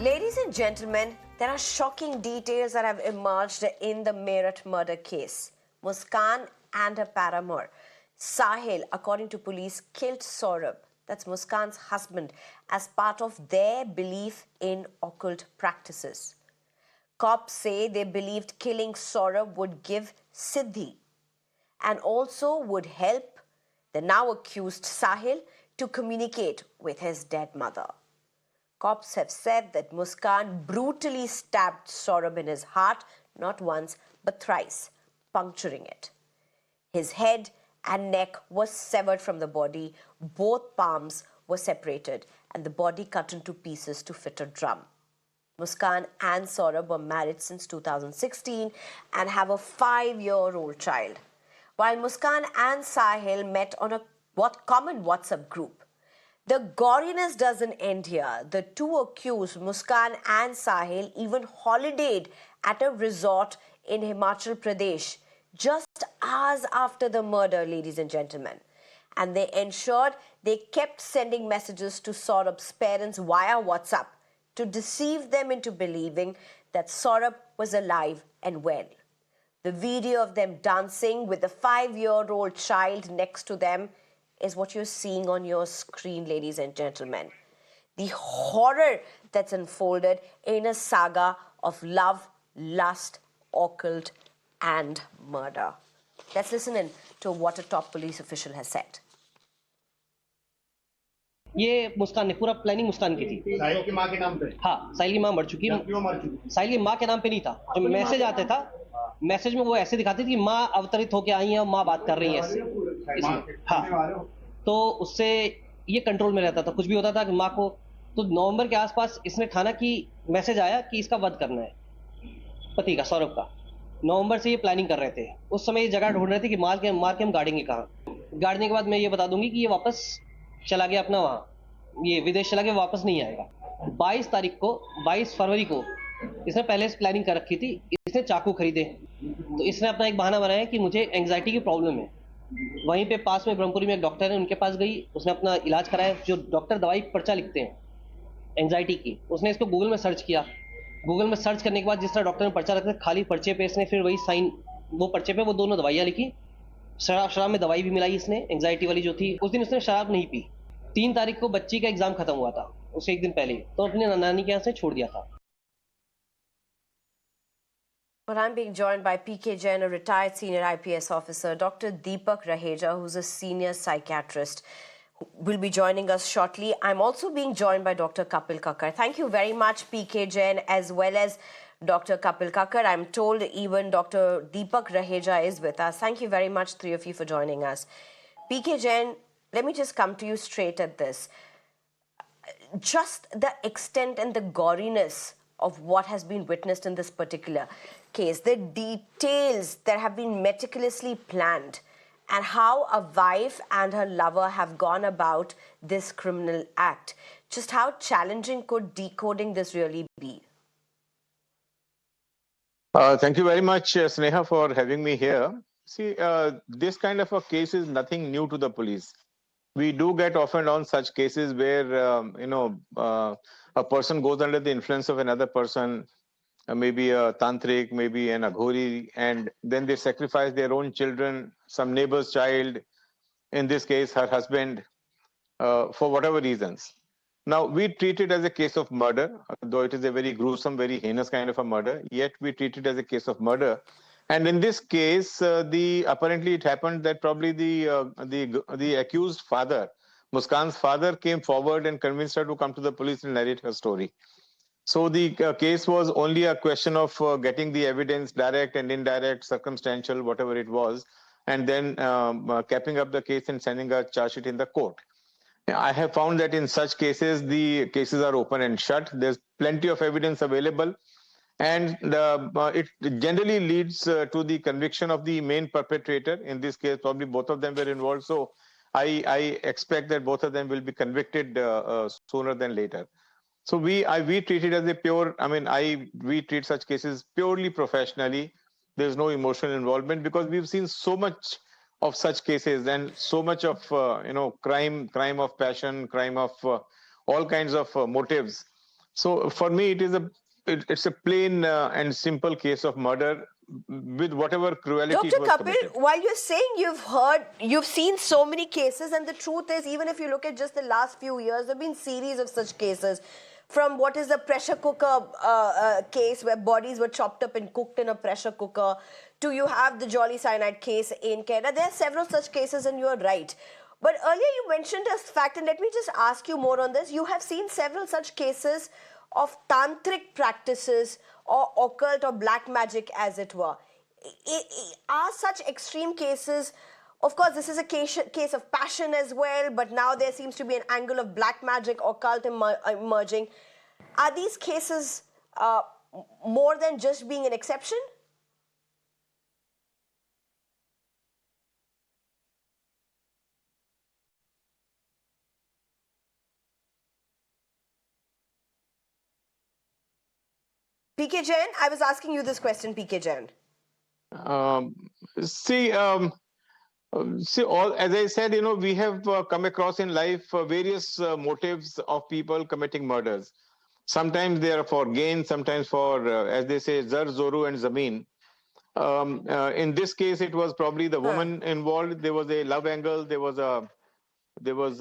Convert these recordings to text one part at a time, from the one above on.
Ladies and gentlemen, there are shocking details that have emerged in the Meerut murder case. Muskan and her paramour, Sahil, according to police, killed Saurabh, that's Muskan's husband, as part of their belief in occult practices. Cops say they believed killing Saurabh would give Siddhi and also would help the now accused Sahil to communicate with his dead mother. Cops have said that Muskan brutally stabbed Saurabh in his heart, not once but thrice, puncturing it. His head and neck was severed from the body, both palms were separated, and the body cut into pieces to fit a drum. Muskan and Saurabh were married since 2016 and have a 5-year-old child. While Muskan and Sahil met on a common WhatsApp group, the goriness doesn't end here. The two accused, Muskan and Sahil, even holidayed at a resort in Himachal Pradesh just hours after the murder, ladies and gentlemen. And they ensured they kept sending messages to Saurabh's parents via WhatsApp to deceive them into believing that Saurabh was alive and well. The video of them dancing with the 5-year-old child next to them is what you're seeing on your screen, ladies and gentlemen. The horror that's unfolded in a saga of love, lust, occult, and murder. Let's listen in to what a top police official has said. ये मुस्कान ने पूरा planning मुस्कान की थी। साहिल की माँ के नाम पे? हाँ, साहिल की माँ मर चुकी है। क्यों मर चुकी? साहिल की माँ के नाम पे नहीं था। जो मैसेज आता था, मैसेज में वो ऐसे दिखाती थी कि माँ अवतरित होके आई है, माँ बात कर रही है इससे। हाँ, तो उससे ये कंट्रोल में रहता था। कुछ भी होता था कि माँ को, तो नवंबर के आसपास इसने ठाना कि मैसेज आया कि इसका वध करना है, पति का, सौरभ का। नवंबर से ये प्लानिंग कर रहे थे। उस समय ये जगह ढूंढ रहे थे कि मार के हम गाड़ेंगे कहाँ। गाड़ने के बाद मैं ये बता दूंगी कि ये वापस चला गया अपना वहाँ, ये विदेश चला गया, वापस नहीं आएगा। 22 फरवरी को इसने पहले से प्लानिंग कर रखी थी। इसने चाकू खरीदे, तो इसने अपना एक बहाना बनाया कि मुझे एंग्जाइटी की प्रॉब्लम है। वहीं पे पास में ब्रह्मपुरी में एक डॉक्टर है, उनके पास गई, उसने अपना इलाज कराया। जो डॉक्टर दवाई पर्चा लिखते हैं एंग्जाइटी की, उसने इसको गूगल में सर्च किया। गूगल में सर्च करने के बाद जिस तरह डॉक्टर ने पर्चा रखा, खाली पर्चे पे इसने फिर वही साइन, वो पर्चे पे वो दोनों दवाइयाँ लिखी। शराब में दवाई भी मिलाई इसने, एंग्जाइटी वाली जो थी। उस दिन उसने शराब नहीं पी। 3 तारीख को बच्ची का एग्जाम खत्म हुआ था, उससे एक दिन पहले तो अपने नानी के यहाँ से छोड़ दिया था। But I'm being joined by PK Jain, a retired senior IPS officer, Dr. Deepak Raheja, who's a senior psychiatrist, will be joining us shortly. I'm also being joined by Dr. Kapil Kakkar. Thank you very much, PK Jain, as well as Dr. Kapil Kakkar. I'm told even Dr. Deepak Raheja is with us. Thank you very much, three of you, for joining us. PK Jain, let me just come to you straight at this. Just the extent and the goriness of what has been witnessed in this particular case, the details that have been meticulously planned, and how a wife and her lover have gone about this criminal act. Just how challenging could decoding this really be? Thank you very much, Sneha, for having me here. See, this kind of a case is nothing new to the police. We do get often on such cases where, a person goes under the influence of another person, maybe a tantric, maybe an aghori, and then they sacrifice their own children, some neighbor's child, in this case, her husband, for whatever reasons. Now, we treat it as a case of murder, though it is a very gruesome, very heinous kind of a murder, yet we treat it as a case of murder. And in this case, apparently it happened that probably the accused father, Muskan's father, came forward and convinced her to come to the police and narrate her story. So the case was only a question of getting the evidence, direct and indirect, circumstantial, whatever it was, and then capping up the case and sending a charge sheet in the court. I have found that in such cases, the cases are open and shut. There's plenty of evidence available, and it generally leads to the conviction of the main perpetrator. In this case, probably both of them were involved. So I expect that both of them will be convicted sooner than later. So we treat it as a pure, we treat such cases purely professionally. There's no emotional involvement because we've seen so much of such cases and so much of, crime of passion, crime of all kinds of motives. So for me, it's a plain and simple case of murder with whatever cruelty Dr. it was Kapil, committed. while you're saying you've seen so many cases, and the truth is, even if you look at just the last few years, there have been series of such cases. From what is the pressure cooker case where bodies were chopped up and cooked in a pressure cooker, to you have the Jolly Cyanide case in Canada. There are several such cases, and you're right. But earlier you mentioned a fact, and let me just ask you more on this. You have seen several such cases of tantric practices or occult or black magic, as it were. Are such extreme cases, of course this is a case of passion as well, but now there seems to be an angle of black magic, occult emerging. Are these cases more than just being an exception? PK Jain, I was asking you this question, PK Jain. Um, see, all as I said, we have come across in life various motives of people committing murders. Sometimes they are for gain, sometimes for, as they say, zar, zoru, and zameen. In this case, it was probably the woman involved. There was a love angle. Then there was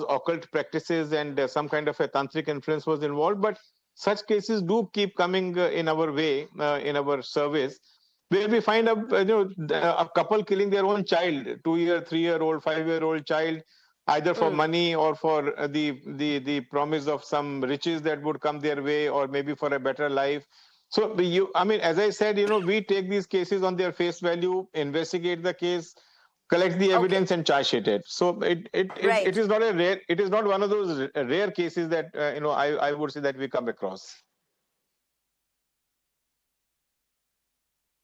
occult practices and some kind of a tantric influence was involved. But such cases do keep coming in our way, in our service, where we find a couple killing their own child, 2-year, 3-year-old, 5-year-old child, either for money or for the promise of some riches that would come their way, or maybe for a better life. So I mean, as I said, we take these cases on their face value, investigate the case, collect the evidence, and charge sheet it. So it Right. is not a rare. It is not one of those rare cases that I would say that we come across.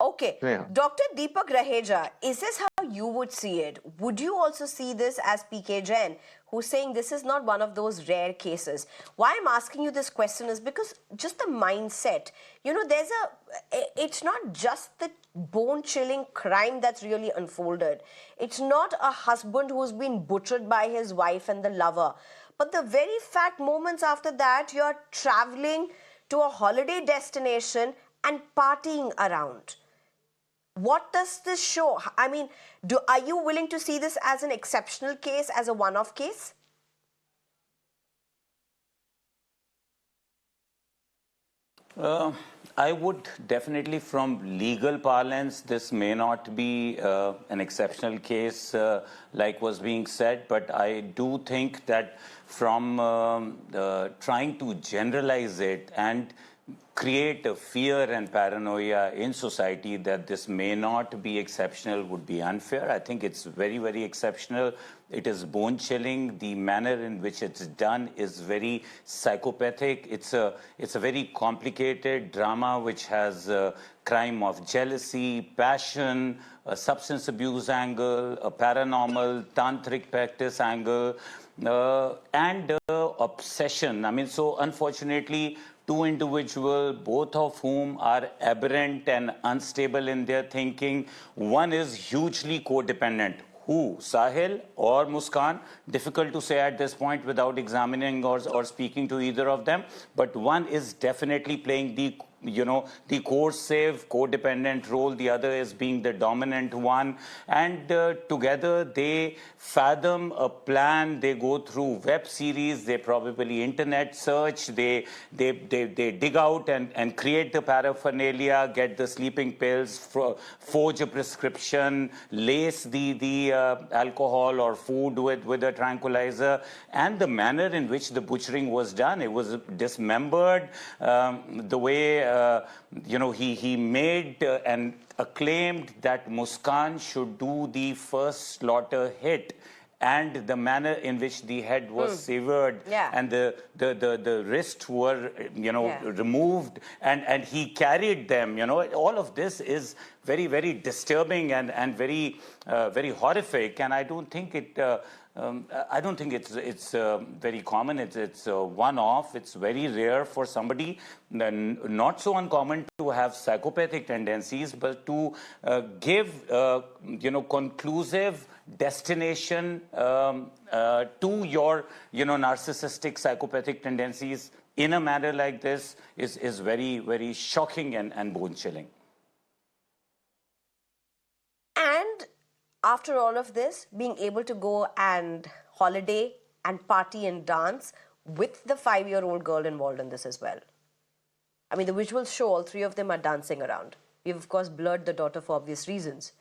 Okay. Yeah. Dr. Deepak Raheja, is this how you would see it? Would you also see this as PK Jain, who's saying this is not one of those rare cases? Why I'm asking you this question is because just the mindset, it's not just the bone-chilling crime that's really unfolded. It's not a husband who's been butchered by his wife and the lover. But the very fact moments after that, you're traveling to a holiday destination and partying around. What does this show? I mean, are you willing to see this as an exceptional case, as a one-off case? I would definitely, from legal parlance, this may not be an exceptional case like was being said, but I do think that from trying to generalize it and create a fear and paranoia in society that this may not be exceptional would be unfair. I think it's very, very exceptional. It is bone-chilling. The manner in which it's done is very psychopathic. It's a very complicated drama which has a crime of jealousy, passion, a substance abuse angle, a paranormal, tantric practice angle, and obsession. I mean, so unfortunately, two individuals, both of whom are aberrant and unstable in their thinking. One is hugely codependent. Who? Sahil or Muskan? Difficult to say at this point without examining or speaking to either of them. But one is definitely playing the coercive, codependent role. The other is being the dominant one. And together they fathom a plan. They go through web series. They probably internet search. They dig out and create the paraphernalia, get the sleeping pills, forge a prescription, lace the alcohol or food with a tranquilizer. And the manner in which the butchering was done, it was dismembered. The way he made and acclaimed that Muskan should do the first slaughter hit, and the manner in which the head was severed and the wrists were removed, and he carried them. All of this is very, very disturbing and very very horrific, and I don't think it's very common. It's one-off. It's very rare for somebody, not so uncommon to have psychopathic tendencies, but to give conclusive destination to your narcissistic psychopathic tendencies. in a manner like this is very, very shocking and bone-chilling. And after all of this, being able to go and holiday and party and dance with the 5-year-old girl involved in this as well. I mean, the visuals show all three of them are dancing around. We've, of course, blurred the daughter for obvious reasons.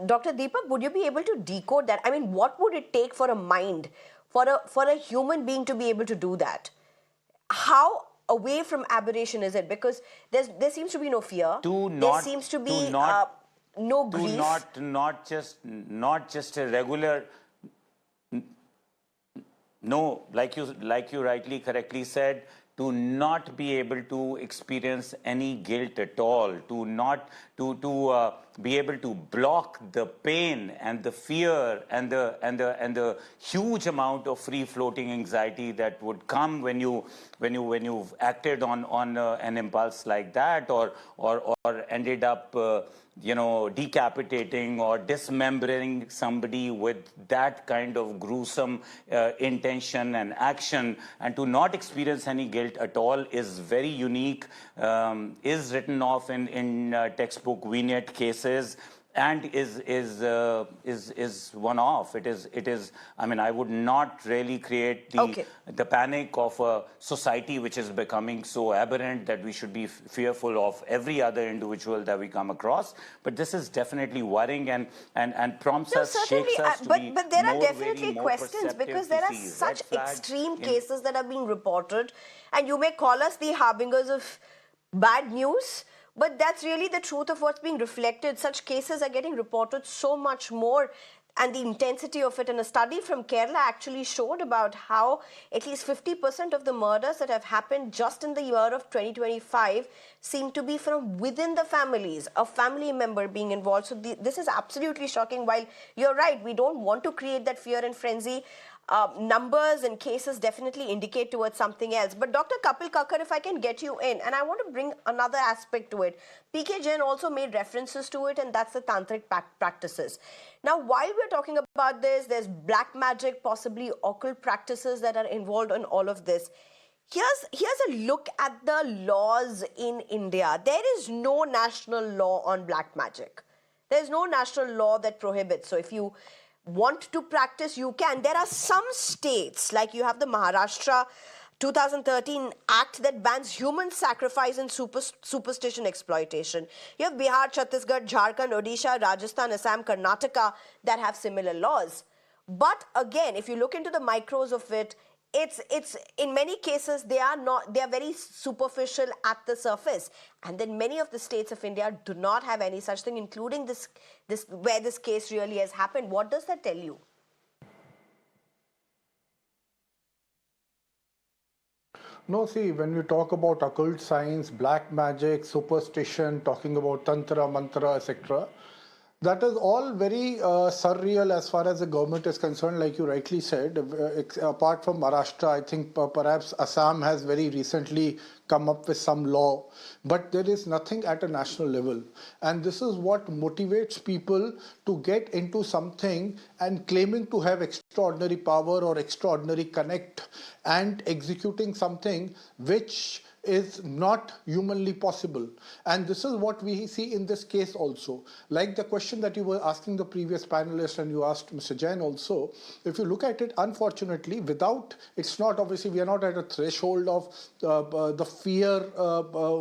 Dr. Deepak, would you be able to decode that? I mean, what would it take for a mind, for a human being to be able to do that? How away from aberration is it? Because there seems to be no fear. There seems to be no grief. Not just a regular. No, like you rightly correctly said, to not be able to experience any guilt at all, to be able to block the pain and the fear and the huge amount of free floating anxiety that would come when you've acted on an impulse like that, or ended up decapitating or dismembering somebody with that kind of gruesome intention and action, and to not experience any guilt at all is very unique, is written off in textbook vignette cases, and is one off. It is. I mean, I would not really create the panic of a society which is becoming so aberrant that we should be fearful of every other individual that we come across. But this is definitely worrying and prompts us, shakes us to be but there are more definitely wary, more questions, because there are such extreme cases that are being reported, and you may call us the harbingers of bad news, but that's really the truth of what's being reflected. Such cases are getting reported so much more, and the intensity of it. And a study from Kerala actually showed about how at least 50% of the murders that have happened just in the year of 2025 seem to be from within the families, a family member being involved. So this is absolutely shocking. While you're right, we don't want to create that fear and frenzy. Numbers and cases definitely indicate towards something else. But Dr. Kapil Kakkar, if I can get you in, and I want to bring another aspect to it. PK Jain also made references to it, and that's the tantric practices. Now, while we're talking about this, there's black magic, possibly occult practices that are involved in all of this. Here's a look at the laws in India. There is no national law on black magic. There's no national law that prohibits. So if you want to practice, you can. There are some states, like you have the Maharashtra 2013 Act that bans human sacrifice and superstition exploitation. You have Bihar, Chhattisgarh, Jharkhand, Odisha, Rajasthan, Assam, Karnataka that have similar laws. But again, if you look into the micros of it, it's in many cases they are very superficial at the surface, and then many of the states of India do not have any such thing, including this where this case really has happened. What does that tell you? No, see, when we talk about occult science, black magic, superstition, talking about tantra, mantra, etc., that is all very surreal as far as the government is concerned, like you rightly said. Apart from Maharashtra, I think perhaps Assam has very recently come up with some law, but there is nothing at a national level. And this is what motivates people to get into something and claiming to have extraordinary power or extraordinary connect and executing something which is not humanly possible. And this is what we see in this case also. Like the question that you were asking the previous panelist and you asked Mr. Jain also, if you look at it, unfortunately, it's not, obviously we are not at a threshold of the fear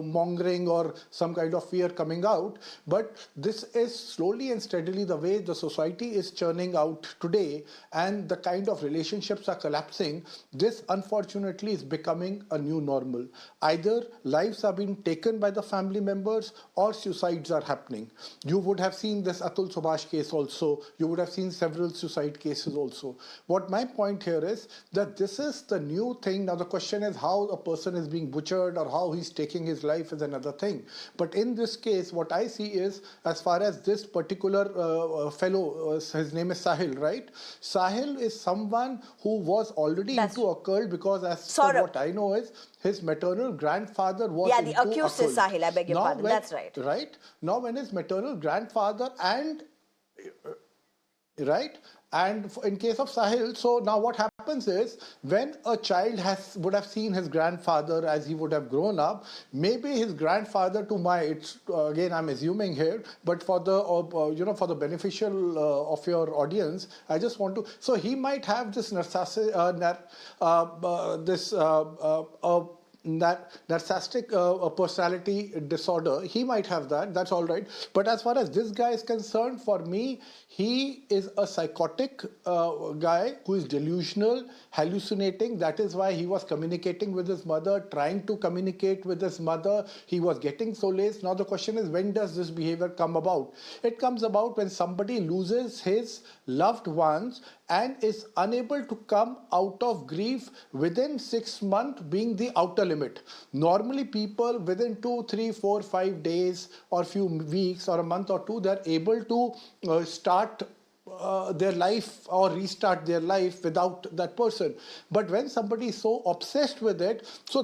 mongering or some kind of fear coming out, but this is slowly and steadily the way the society is churning out today, and the kind of relationships are collapsing. This unfortunately is becoming a new normal. Either lives are being taken by the family members or suicides are happening. You would have seen this Atul Subhash case also. You would have seen several suicide cases also. What my point here is that this is the new thing. Now the question is how a person is being butchered or how he's taking his life is another thing. But in this case, what I see is, as far as this particular fellow, his name is Sahil, right? Sahil is someone who was already into occult, because as per what I know is, his maternal grandfather was into the accused occult. is Sahil, I beg your pardon. That's right. Right? Now when his maternal grandfather and And in case of Sahil, so now what happens is when a child would have seen his grandfather as he would have grown up, maybe his grandfather it's again I'm assuming here, but for the for the beneficial of your audience, I just want to. So he might have this narcissistic personality disorder. He might have that. That's all right. But as far as this guy is concerned, for me, he is a psychotic guy who is delusional, hallucinating. That is why he was communicating with his mother, trying to communicate with his mother. He was getting solace. Now the question is, when does this behavior come about? It comes about when somebody loses his loved ones and is unable to come out of grief within 6 months being the outer limit. Normally people within 2, 3, 4, 5 days or few weeks or a month or two, they're able to start their life or restart their life without that person. But when somebody is so obsessed with it, so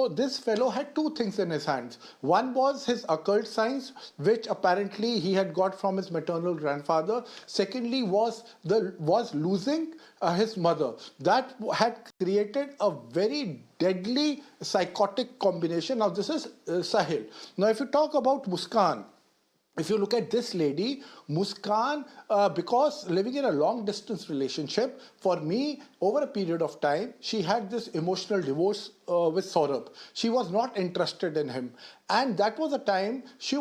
this fellow had two things in his hands. One was his occult science, which apparently he had got from his maternal grandfather. Secondly was losing his mother. That had created a very deadly psychotic combination. Now this is Sahil. Now if you talk about Muskan, if you look at this lady, Muskan, because living in a long distance relationship, for me, over a period of time, she had this emotional divorce with Saurabh. She was not interested in him. And that was a time she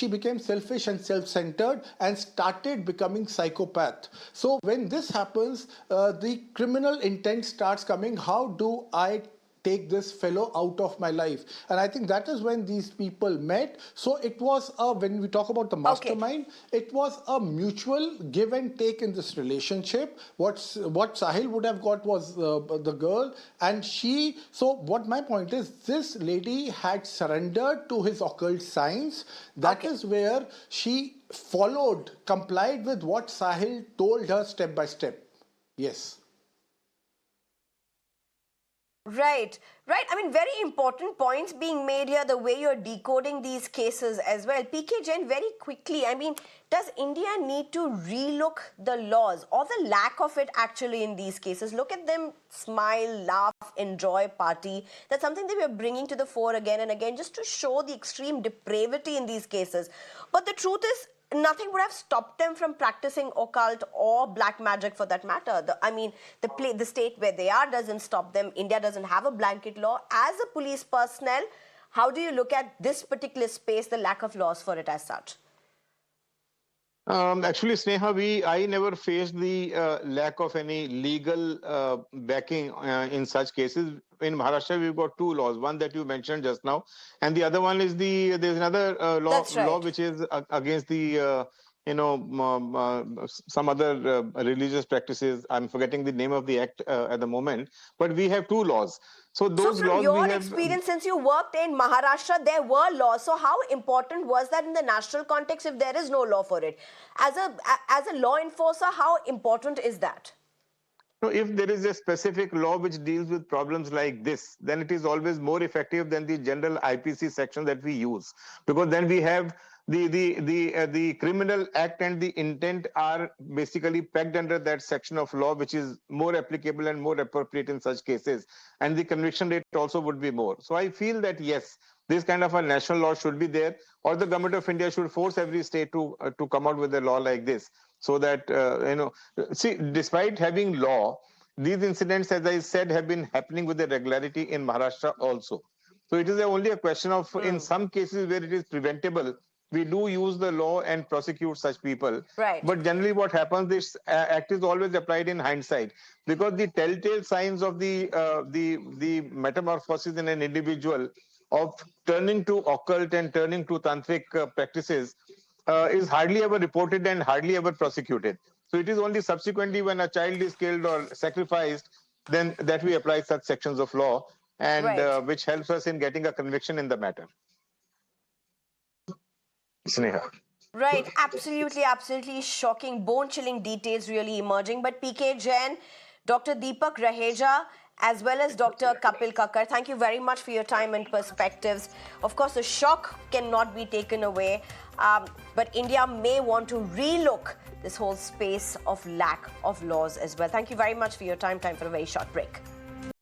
became selfish and self-centered and started becoming psychopath. So when this happens, the criminal intent starts coming. How do I take this fellow out of my life? And I think that is when these people met. So it was when we talk about the mastermind, it was a mutual give and take in this relationship. What Sahil would have got was the girl, and so what my point is, this lady had surrendered to his occult science. That is where she complied with what Sahil told her step by step. Yes. Right. I mean, very important points being made here, the way you're decoding these cases as well. PK Jain, very quickly, I mean, does India need to relook the laws or the lack of it actually in these cases? Look at them smile, laugh, enjoy, party. That's something that we're bringing to the fore again and again just to show the extreme depravity in these cases. But the truth is, nothing would have stopped them from practicing occult or black magic for that matter. The state where they are doesn't stop them. India doesn't have a blanket law. As a police personnel, how do you look at this particular space, the lack of laws for it as such? Actually, Sneha, I never faced the lack of any legal backing in such cases. In Maharashtra, we've got two laws. One that you mentioned just now, and the other one is there's another law which is against the some other religious practices. I'm forgetting the name of the act at the moment, but we have two laws. So those laws your experience, since you worked in Maharashtra, there were laws. So how important was that in the national context if there is no law for it? As a law enforcer, how important is that? So if there is a specific law which deals with problems like this, then it is always more effective than the general IPC section that we use, because then we have the criminal act and the intent are basically pegged under that section of law, which is more applicable and more appropriate in such cases, and the conviction rate also would be more. So I feel that yes, this kind of a national law should be there, or the government of India should force every state to come out with a law like this, so that see, despite having law, these incidents, as I said, have been happening with a regularity in Maharashtra also. So it is only a question of, in some cases where it is preventable, we do use the law and prosecute such people. Right. But generally what happens, this act is always applied in hindsight, because the telltale signs of the metamorphosis in an individual of turning to occult and turning to tantric practices is hardly ever reported and hardly ever prosecuted. So it is only subsequently when a child is killed or sacrificed, then that we apply such sections of law, and which helps us in getting a conviction in the matter. Sneha. Right, absolutely shocking, bone-chilling details really emerging. But PK Jain, Dr. Deepak Raheja, as well as Dr. Kapil Kakkar, thank you very much for your time and perspectives. Of course, the shock cannot be taken away. but India may want to relook this whole space of lack of laws as well. Thank you very much for your time. Time for a very short break.